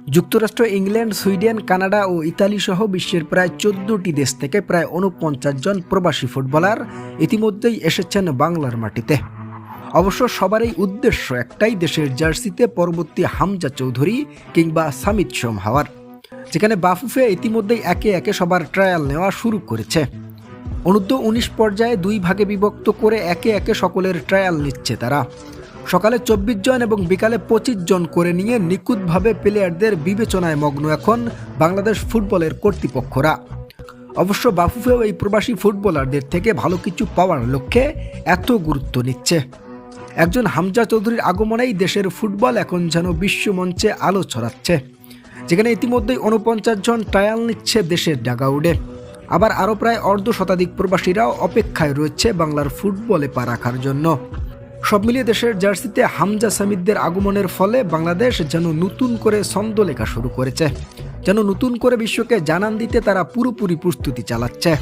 যুক্তরাষ্ট্র, England, Sweden, Canada ও Italy সহ বিশ্বের প্রায় 14টি দেশ থেকে প্রায় 49 জন প্রবাসী ফুটবলার ইতিমধ্যেই এসেছেন বাংলার মাটিতে। অবশ্য সবারই উদ্দেশ্য একটাই, দেশের জার্সিতে পরবর্তী হামজা চৌধুরী কিংবা সামিত সোম হওয়ার। যেখানে বাফুফে ইতিমধ্যেই একে একে সবার ট্রায়াল নেওয়া শুরু করেছে। অনূর্ধ্ব 19 পর্যায়ে 2 ভাগে বিভক্ত করে একে একে সকলের ট্রায়াল নিচ্ছে তারা। সকালে 24 জন এবং বিকালে 25 জন করে নিয়ে নিখুঁতভাবে প্লেয়ারদের বিবেচনায় মগ্ন এখন বাংলাদেশ ফুটবলের কর্তৃপক্ষরা। অবশ্য বাফুফেও এই প্রবাসী ফুটবলারদের থেকে ভালো কিছু পাওয়ার লক্ষ্যে এত গুরুত্ব নিচ্ছে। একজন হামজা চৌধুরীর আগমনেই দেশের ফুটবল এখন যেন বিশ্বমঞ্চে আলো ছড়াচ্ছে। যেখানে ইতিমধ্যেই 49 জন ট্রায়াল নিচ্ছে দেশের ডাগাউডে। আবার আরও প্রায় অর্ধশতাধিক প্রবাসীরাও অপেক্ষায় রয়েছে বাংলার ফুটবলে পা রাখার জন্য। সব মিলিয়ে দেশের জার্সিতে হামজা সামিদদের আগমনের ফলে বাংলাদেশ যেন নতুন করে ছন্দ লেখা শুরু করেছে, যেন নতুন করে বিশ্বকে জানান দিতে তারা পুরোপুরি প্রস্তুতি চালাচ্ছে।